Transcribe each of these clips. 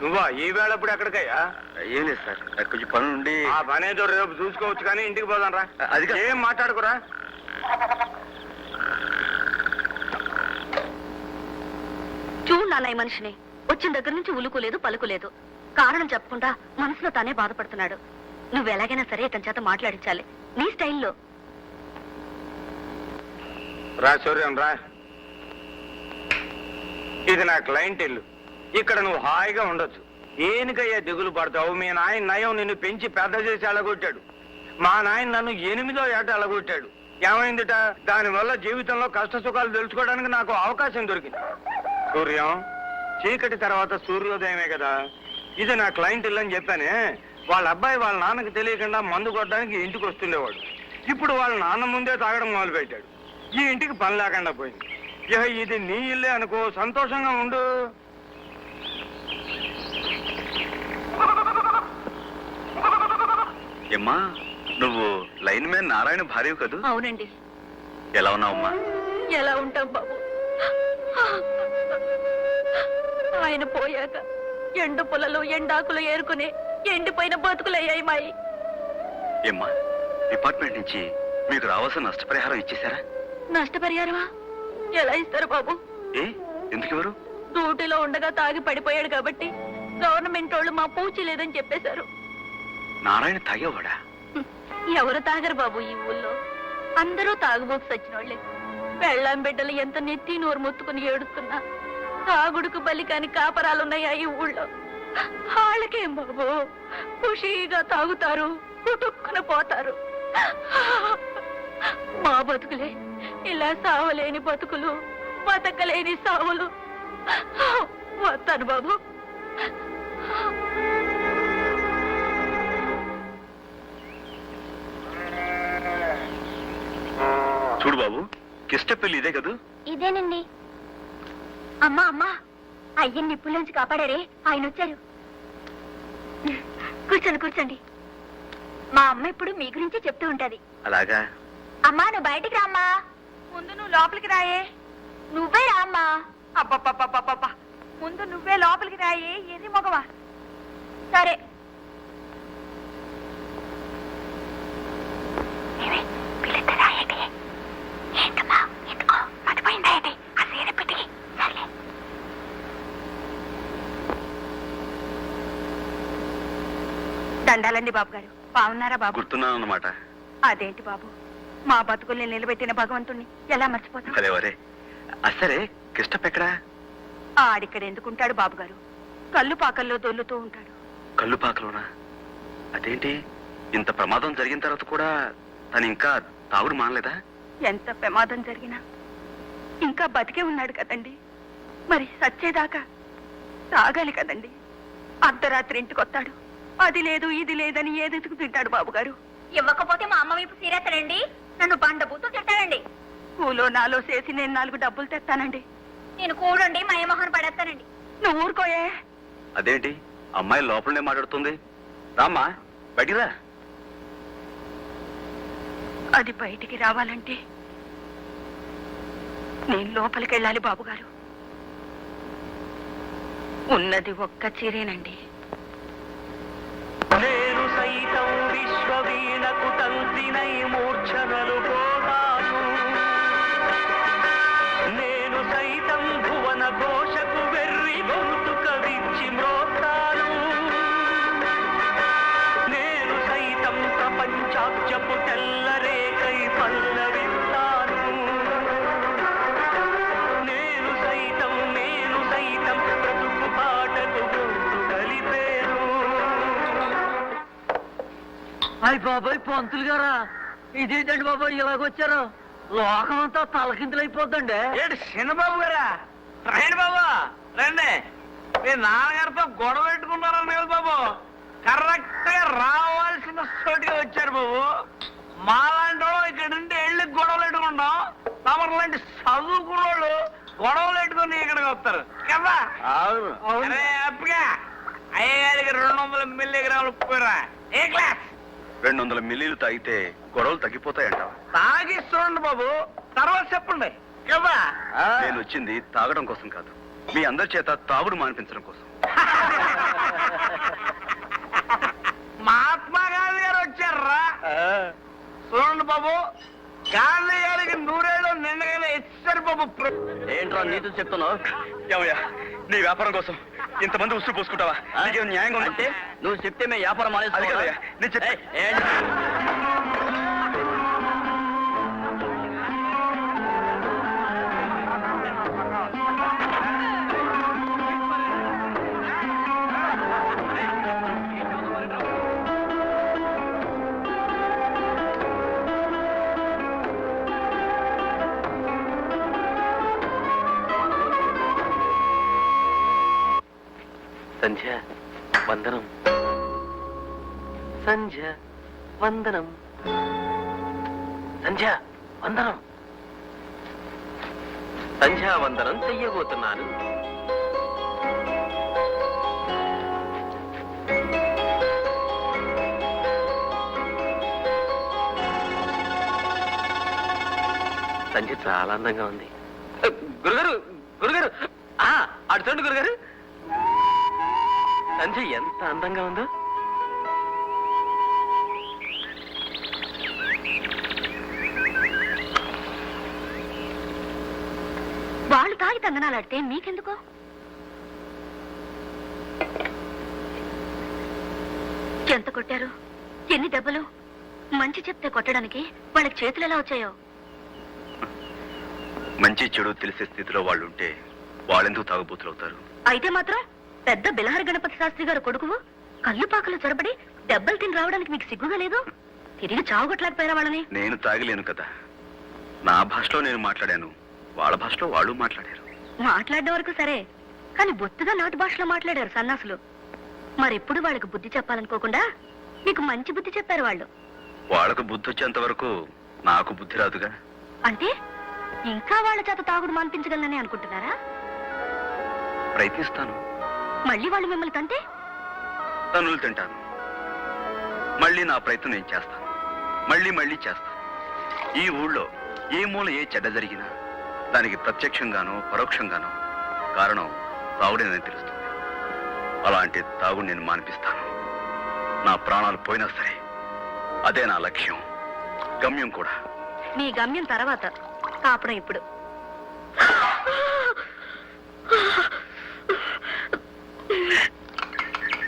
నువ్వా ఈ వేళ ఇప్పుడు ఎక్కడికయ్యా? ఏం లేదు సార్, కొంచెం పని ఉండి. ఆ పని ఏదో రేపు చూసుకోవచ్చు కానీ ఇంటికి పోదాం రా. అది ఏం మాట్లాడుకురా. చూడు నాన్న, ఈ మనిషిని వచ్చిన దగ్గర నుంచి ఉలుకులేదు పలుకులేదు. కారణం చెప్పకుండా మనసులో తానే బాధపడుతున్నాడు. నువ్వు ఎలాగైనా సరే ఇతని చేత మాట్లాడించాలి, నీ స్టైల్లో. రా సూర్యం రా. ఇది నా క్లయింట్ ఇల్లు. ఇక్కడ నువ్వు హాయిగా ఉండొచ్చు. దేనికయ్యా దిగులు పడతావు? మీ నాయన నయం నిన్ను పెంచి పెద్ద చేసి అలగొట్టాడు. మా నాయన నన్ను 8వ ఏట అలగొట్టాడు. ఏమైందిట? దానివల్ల జీవితంలో కష్ట సుఖాలు తెలుసుకోవడానికి నాకు అవకాశం దొరికింది. సూర్యం, చీకటి తర్వాత సూర్యోదయమే కదా. ఇది నా క్లయింట్ ఇల్లు అని చెప్పానే. వాళ్ళ అబ్బాయి వాళ్ళ నాన్నకి తెలియకుండా మందు కొట్టడానికి ఇంటికి వస్తుండేవాడు. ఇప్పుడు వాళ్ళ నాన్న ముందే తాగడం మొదలు పెట్టాడు. ఈ ఇంటికి పని లేకుండా పోయింది. ఇక ఇది నీ ఇల్లే అనుకో, సంతోషంగా ఉండు. ఏమ్మా, నువ్వు లైన్ మ్యాన్ నారాయణ భార్యవు కదూ? అవునండి. ఎలా ఉన్నావమ్మా? ఎలా ఉంటాం బాబు. ఆయన పోయాక ఎండు పొలలు ఎండాకులు ఏరుకుని ఎండిపోయిన బతుకులయ్యాయి మాయి. ఏమ్మా, డిపార్ట్మెంట్ నుంచి మీకు రావాల్సిన నష్టపరిహారం ఇచ్చేశారా? నష్టపరిహారమా? ఎలా ఇస్తారు బాబు? ఎందుకు ఎవరు? డ్యూటీలో ఉండగా తాగి పడిపోయాడు కాబట్టి గవర్నమెంట్ వాళ్ళు మా పూచి లేదని చెప్పేశారు. నారాయణ తాగేవాడా? ఎవరు తాగరు బాబు ఈ ఊళ్ళో. అందరూ తాగుబోకు సచ్చిన వాళ్ళే. పెళ్ళాం బిడ్డలు ఎంత నెత్తి నోరు ముత్తుకుని ఏడుస్తున్నా తాగుడుకు బలి కాని కాపరాలున్నాయా ఈ ఊళ్ళో? వాళ్ళకేం బాబు, ఖుషీగా తాగుతారు, కుటుక్కున పోతారు. మా బతుకులే ఇలా సావలేని బతుకులు, బతకలేని సావులు. వస్తాను బాబు. చూడు బాబు, కిష్టపల్లి ఇదే కదూ? ఇదేనండి. అమ్మా అమ్మా, అయ్యని నిప్పుల్లోంచి కాపాడారే, ఆయన వచ్చారు. కూర్చోండి కూర్చోండి. మా అమ్మ ఇప్పుడు మీ గురించి చెప్తూ ఉంటది. అలాగా? అమ్మా నువ్వు బయటికి రామ్మా. ముందు నువ్వు లోపలికి రాయే. నువ్వే రామ్మా. అబ్బబ్బబ్బబ్బబ్బ, ముందు నువ్వే లోపలికి రాయే. ఎర్రి మగవా. సరే. దండాలండి బాబు గారు. బాగున్నారా బాబు? గుర్తున్నాను అన్నమాట. అదేంటి బాబు, మా బతుకుల్ని నిలబెట్టిన భగవంతుణ్ణి ఎలా మర్చిపోతాం? అదేవరే. అసరే కిష్టపెక్కడా? ఆడిక్కడ ఎందుకుంటాడు బాబు గారు? కళ్ళు పాకల్లో దొల్లుతూ ఉంటాడు. కళ్ళు పాకలోనా? అదేంటి, ఇంత ప్రమాదం జరిగిన తర్వాత కూడా తను ఇంకా తాగుడు మానలేదా? ఎంత ప్రమాదం జరిగినా ఇంకా బతికే ఉన్నాడు కదండి. మరి సచ్చేదాకా తాగాలి కదండి. అర్ధరాత్రి ఇంటికి వస్తాడు. అది లేదు ఇది లేదని ఏదెతుకు తింటాడు బాబు గారు. ఇవ్వకపోతే మా అమ్మ వైపు సీరేస్తానండి. నన్ను బండబూతూ తిట్టానండి. పూలో నాలో చేసి నేను 4 డబ్బులు తెస్తానండి. నేను కూడండి మయమోహన్ పడేస్తానండి. నువ్వు ఊరుకోయే. అదేంటి, అమ్మాయి లోపలనే మాట్లాడుతుంది. రామ్మా, బయటిరా. అది బయటికి రావాలంటే నేను లోపలికి వెళ్ళాలి బాబుగారు. ఉన్నది ఒక్క చీరేనండి. నేను సైతం విశ్వవీణకు తంత్రినై మూర్ఛనలు పోతాను. నేను సైతం భువన ఘోషకు వెర్రి గొంతుక విచ్చి మ్రోతాను. నేను సైతం ప్రపంచాబ్జపు తెల్లరేకై పల్లవిస్తాను. నేను సైతం బ్రతుకు పాటకు గొంతు కలిపేను. అయ్యి బాబాయ్, పంతులు గారా, ఇదేంటండి బాబాయ్ ఇలాగొచ్చారు? లోకం అంతా తలకిందులైపోద్దండి. ఏంటి చిన్నబాబు గారా? రండి బాబు రండి. మీ నాన్నగారితో గొడవ పెట్టుకున్నారని కదా బాబు. కరెక్ట్ గా రావాల్సిన చోటిగా వచ్చారు బాబు. మాలాంటి వాళ్ళు ఇక్కడ నుండి వెళ్ళి గొడవలు పెట్టుకుంటాం. తమరు లాంటి చదువుకున్నోళ్ళు గొడవలు పెట్టుకుని ఇక్కడికి వస్తారు కదా. అరే అప్పగా అయ్యగారికి 200 మిల్లీగ్రాములు పోయిరా. ఏ క్లాస్? 200 మిల్లీలు తాగితే గొడవలు తగ్గిపోతాయంట. తాగిస్తుండండి బాబు, తర్వాత చెప్పండి. కదా నేను వచ్చింది తాగడం కోసం కాదు, మీ అందరి చేత తాగుడు మానిపించడం కోసం. మహాత్మా గాంధీ గారు వచ్చారా? చూడండి బాబు, గాంధీ గారికి 100 ఏళ్ళు నిండగానే ఇచ్చారు బాబు. ఏంట్రా నీతులు చెప్తున్నావు? ఏమయ్యా, నీ వ్యాపారం కోసం ఇంతమంది ఉసురు పోసుకుంటావా? నీకేం న్యాయంగా అంటే నువ్వు చెప్తే మేము వ్యాపారం అది కదయ్యా, నేను చెప్పే సంధ్య వందనం, సంధ్య వందనం, సంధ్య వందనం, సంధ్యావందనం చెయ్యబోతున్నాను. సంధ్య చాలా అందంగా ఉంది. గురుగారు గురుగారు, అటు చూడండి గురుగారు, సంధ్య ఎంత అందంగా ఉందో. వాళ్ళు తాగి తందనాలాడితే మీకెందుకు? ఎంత కొట్టారు? ఎన్ని దెబ్బలు? మంచి చెప్తే కొట్టడానికి వాళ్ళకి చేతులు ఎలా వచ్చాయో? మంచి చెడు తెలిసే స్థితిలో వాళ్ళు ఉంటే వాళ్ళెందుకు తాగుబోతులు అవుతారు? అయితే మాత్రం పెద్ద బిలహర గణపతి శాస్త్రి గారు కొడుకువు కళ్ళు పాకలు చొరబడి దెబ్బలు తిని రావడానికి మీకు సిగ్గుగా లేదు? తిరిగి చావుగొట్టలేకపోయారా వాళ్ళని? నేను తాగలేను కదా, నా భాషలో నేను మాట్లాడాను, వాళ్ళ భాషలో వాళ్ళు మాట్లాడారు. మాట్లాడే వరకు సరే, కానీ బొత్తుగా నాటు భాషలో మాట్లాడారు సన్నాసులు. మరెప్పుడు వాళ్ళకి బుద్ధి చెప్పాలనుకోకుండా మీకు మంచి బుద్ధి చెప్పారు వాళ్ళు. వాళ్ళకు బుద్ధి వచ్చేంత వరకు నాకు బుద్ధి రాదుగా. అంటే ఇంకా వాళ్ళ చేత తాగుడు మాన్పించగలనని అనుకుంటున్నారా? ప్రయత్నిస్తాను. మళ్ళీ వాళ్ళు మిమ్మల్ని తంటే? తన్నులు తింటాను. మళ్ళీ నా ప్రయత్నం నేను చేస్తాను, మళ్ళీ మళ్ళీ చేస్తాను. ఈ ఊళ్ళో ఏ మూల ఏ చెడ్డ జరిగినా దానికి ప్రత్యక్షంగానో పరోక్షంగానో కారణం తాగుడేనని తెలుస్తుంది. అలాంటి తాగుడు నేను మానిపిస్తాను. నా ప్రాణాలు పోయినా సరే అదే నా లక్ష్యం, గమ్యం కూడా. మీ గమ్యం తర్వాత, కాపడం ఇప్పుడు.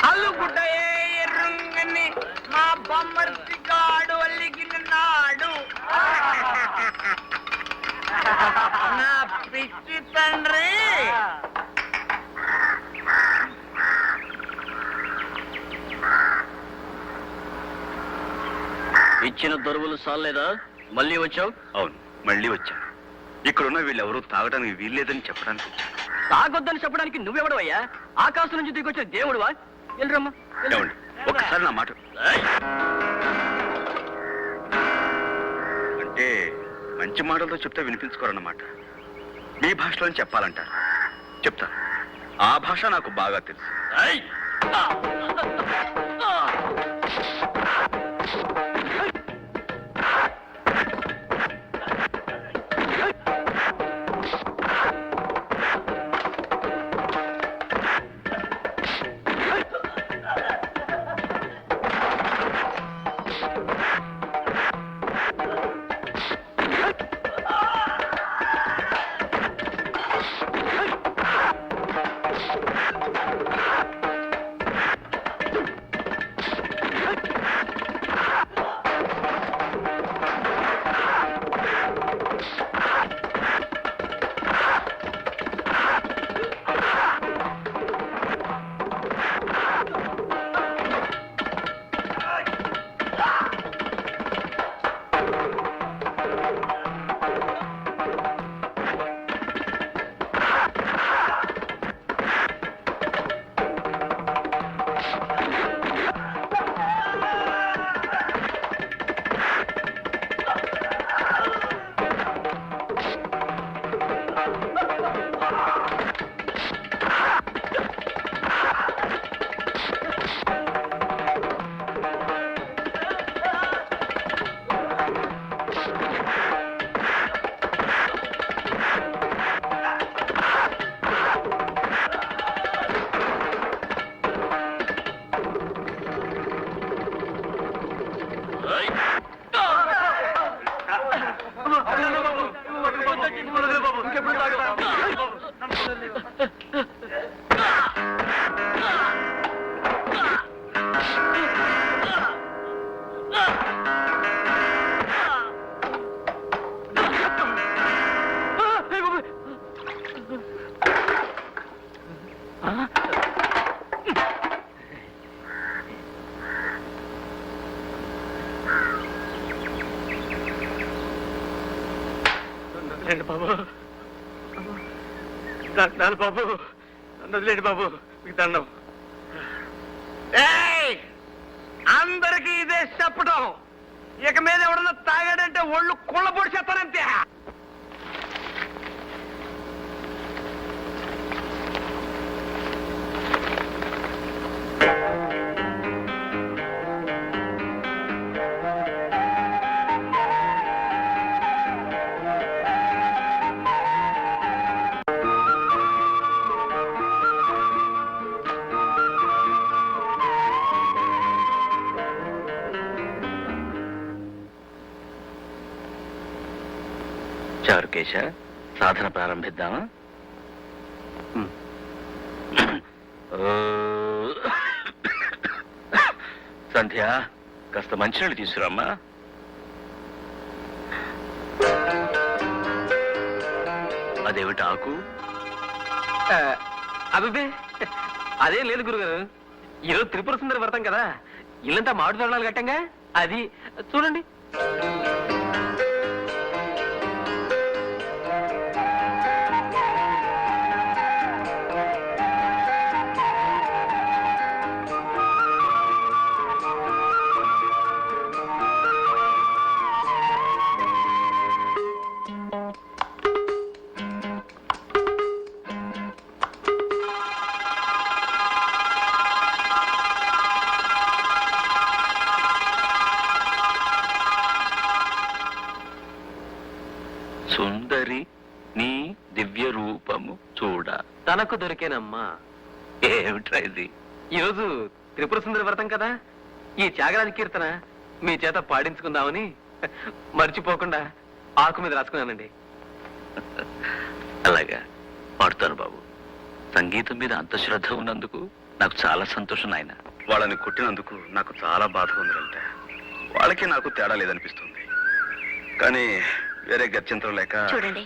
అల్లుగుడ్డయే ఎర్రంగని మా బొమ్మర్తి కాడు అల్లిగినాడు. నా పిచ్చి తండ్రి ఇచ్చిన దొరువులు సాలేదా? మళ్ళీ వచ్చావు? అవును, మళ్ళీ వచ్చాను. ఇక్కడున్న వీళ్ళెవరూ తాగడానికి వీల్లేదని చెప్పడానికి వచ్చాను. తాగొద్దని చెప్పడానికి నువ్వెవడవయ్యా? ఆకాశం నుంచి దిగొచ్చిన దేవుడువా? వెళ్ళరమ్మా. ఏమండి, ఒక్కసారి నా మాట. అంటే మంచి మాటలతో చెప్తే వినిపించుకోరన్నమాట. మీ భాషలో చెప్పాలంటారు, చెప్తా. ఆ భాష నాకు బాగా తెలుసు. లేండి బాబు దండాలు బాబు లేండి బాబు మీకు దండం. అందరికి ఇదే చెప్పడం, ఇక మీద ఎవడన్నా తాగాడంటే ఒళ్ళు కుళ్ళ పొడి చెప్పారంతే. చారుకేశ, సాధన ప్రారంభిద్దామా? సంధ్య, కాస్త మంచినీళ్ళు తీసుకురామ్మా. అదేమిటి ఆకు? అబ్బే అదేం లేదు గురుగారు, ఈరోజు త్రిపుర సుందరి వ్రతం కదా, ఇల్లంతా మామిడి తోరణాలు కట్టంగా, అది చూడండి. సుందరి నీ దివ్య రూపము చూడ. తనకు దొరికేనమ్మా. ఏమిట్రా ఇది? ఈరోజు త్రిపుర సుందరి వ్రతం కదా, ఈ త్యాగరాజ కీర్తన మీ చేత పాడించుకుందామని మర్చిపోకుండా ఆకు మీద రాసుకున్నానండి. అలాగా, పాడుతాను బాబు. సంగీతం మీద అంత శ్రద్ధ ఉన్నందుకు నాకు చాలా సంతోషం నాయన. వాళ్ళని కొట్టినందుకు నాకు చాలా బాధగా ఉందంటే, వాళ్ళకి నాకు తేడా లేదనిపిస్తుంది. కానీ వేరే గత్యంతరం లేక. చూడండి,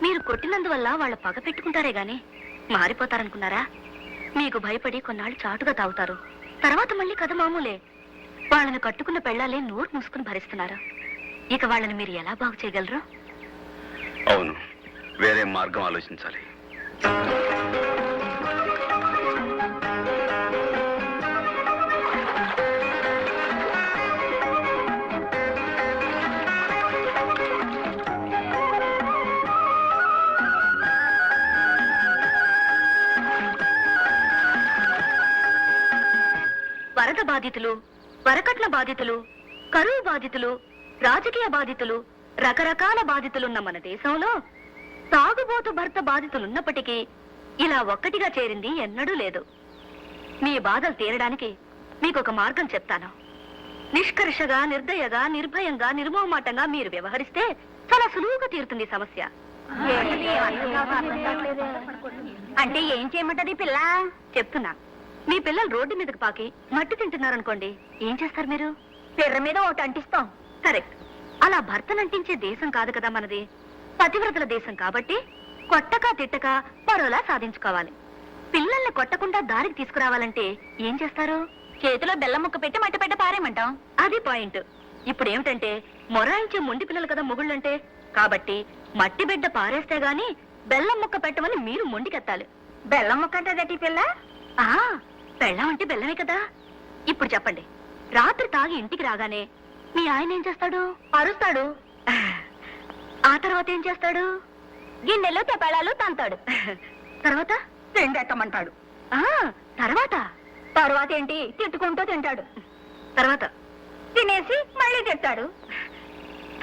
మీరు కొట్టినందువల్ల వాళ్ళ పగ పెట్టుకుంటారే గాని మారిపోతారనుకున్నారా? మీకు భయపడి కొన్నాళ్ళు చాటుగా తాగుతారు, తర్వాత మళ్ళీ కథ మామూలే. వాళ్ళని కట్టుకున్న పెళ్ళాలే నోరు మూసుకుని భరిస్తున్నారు. ఇక వాళ్ళని మీరు ఎలా బాగు చేయగలరు? అవును, వేరే మార్గం ఆలోచించాలి. వరద బాధితులు, వరకట్న బాధితులు, కరువు బాధితులు, రాజకీయ బాధితులు, రకరకాల బాధితులున్న మన దేశంలో తాగుబోతు భర్త బాధితులున్నప్పటికీ ఇలా ఒక్కటిగా చేరింది ఎన్నడూ లేదు. మీ బాధలు తీరడానికి మీకొక మార్గం చెప్తాను. నిష్కర్షగా, నిర్దయగా, నిర్భయంగా, నిర్మోహమాటంగా మీరు వ్యవహరిస్తే చాలా సులువుగా తీరుతుంది సమస్య. అంటే ఏం చేయమంటది పిల్ల? చెప్తున్నా. మీ పిల్లలు రోడ్డు మీదకి పాకి మట్టి తింటున్నారనుకోండి, ఏం చేస్తారు మీరు? పిర్ర మీద ఒకటి అంటిస్తాం. కరెక్ట్. అలా భర్తనంటించే దేశం కాదు కదా మనది, పతివ్రతల దేశం కాబట్టి కొట్టక తిట్టక పరోలా సాధించుకోవాలి. పిల్లల్ని కొట్టకుండా దారికి తీసుకురావాలంటే ఏం చేస్తారు? చేతిలో బెల్లం ముక్క పెట్టి మట్టి పెట్ట పారేయమంటాం. అది పాయింట్. ఇప్పుడు ఏమిటంటే, మొరాయించే మొండి పిల్లలు కదా మొగుళ్ళంటే, కాబట్టి మట్టి బిడ్డ పారేస్తే గాని బెల్లం ముక్క పెట్టమని మీరు మొండికెత్తాలి. బెల్లం ముక్క అంటే పిల్ల? బెల్లం అంటే బెల్లమే కదా. ఇప్పుడు చెప్పండి, రాత్రి తాగి ఇంటికి రాగానే మీ ఆయన ఏం చేస్తాడు? అరుస్తాడు. ఆ తర్వాత ఏం చేస్తాడు? గిన్నెలు తెప్పడాలు తంతాడు. తర్వాత తిండెట్టమంటాడు. తర్వాత తర్వాత ఏంటి? తిట్టుకుంటూ తింటాడు. తర్వాత తినేసి మళ్ళీ తింటాడు.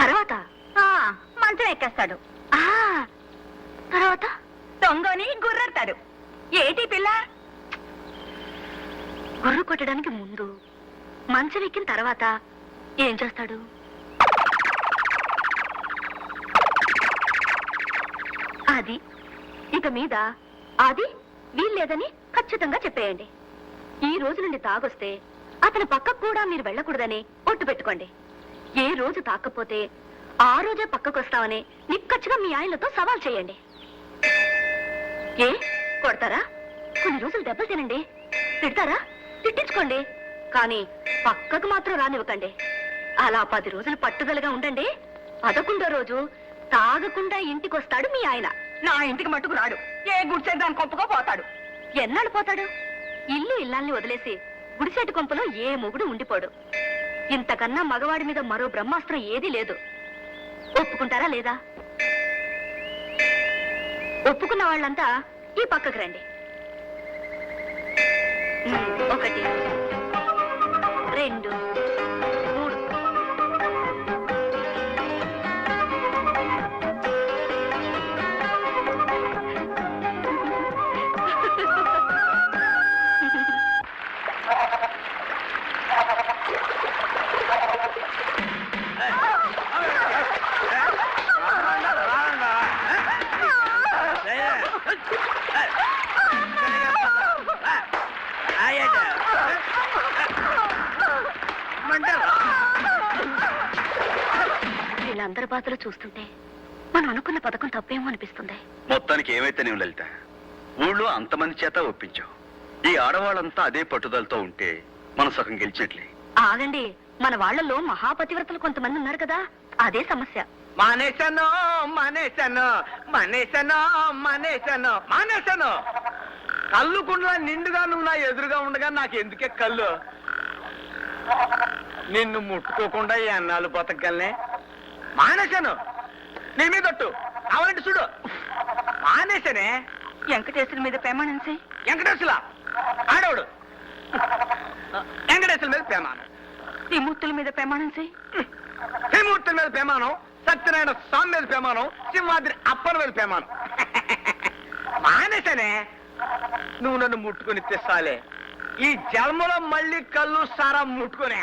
తర్వాత మంచం ఎక్కేస్తాడు. తర్వాత దొంగని గుర్రెడతాడు. ఏటి పిల్ల? గుర్రు కొట్టడానికి ముందు, మంచం ఎక్కిన తర్వాత ఏం చేస్తాడు? అది. ఇక మీద అది వీల్లేదని ఖచ్చితంగా చెప్పేయండి. ఈ రోజు నుండి తాగొస్తే అతని పక్కకు కూడా మీరు వెళ్ళకూడదని ఒట్టు పెట్టుకోండి. ఏ రోజు తాకపోతే ఆ రోజే పక్కకొస్తామని నిక్కచ్చిగా మీ ఆయనతో సవాల్ చేయండి. ఏ కొడతారా? కొన్ని రోజులు దెబ్బలు తినండి. తిడతారా? తిట్టించుకోండి. కానీ పక్కకు మాత్రం రానివ్వకండి. అలా 10 రోజులు పట్టుదలగా ఉండండి. 11వ రోజు తాగకుండా ఇంటికొస్తాడు మీ ఆయన. నా ఇంటికి మట్టుకు రాడు. ఏ గుడిసె దాని కొంపకో పోతాడు. ఎన్నాళ్ళు పోతాడు? ఇల్లు ఇల్లాల్ని వదిలేసి గుడిసెట్టు కొంపలో ఏ మొగుడు ఉండిపోడు. ఇంతకన్నా మగవాడి మీద మరో బ్రహ్మాస్త్రం ఏదీ లేదు. ఒప్పుకుంటారా లేదా? ఒప్పుకున్న వాళ్ళంతా ఈ పక్కకు రండి. 1 2 3. వీళ్ళందరి బాధలు చూస్తుంటే మనం అనుకున్న పథకం తప్పేమో అనిపిస్తుంది. మొత్తానికి ఏమైతే నీవు లలిత, ఊళ్ళో అంతమంది చేత ఒప్పించావు. ఈ ఆడవాళ్ళంతా అదే పట్టుదలతో ఉంటే మన సగం గెలిచినట్లే. ఆగండి, మన వాళ్ళలో మహాపతివ్రతలు కొంతమంది ఉన్నారు కదా, అదే సమస్య. మానేశాను మానేశాను మానేశాను మానేశాను మానేశాను. కళ్ళు కుండలా నిండుగా నువ్వు నా ఎదురుగా ఉండగా నాకు ఎందుకే కళ్ళు? నిన్ను ముట్టుకోకుండా ఈ అన్నాలు బతకగలనే. మానేశాను. నీ మీద ఒట్టు. కావాలంటే చూడు. మానేశానే. వెంకటేశ్వర మీద ప్రమాణం చెయ్యి. వెంకటేశ్వర ఆడవుడు. వెంకటేశ్వర మీద ప్రమాణం. త్రిమూర్తుల మీద ప్రమాణం చెయ్యి. త్రిమూర్తుల మీద ప్రమాణం, సత్యనారాయణ స్వామి మీద ప్రమాణం, సింహాద్రి అప్పల మీద ప్రమాణం. మానేశానే. నువ్వు నన్ను ముట్టుకొని తెస్తాలే. ఈ జన్మలో మళ్ళీ కళ్ళు సారా ముట్టుకునే.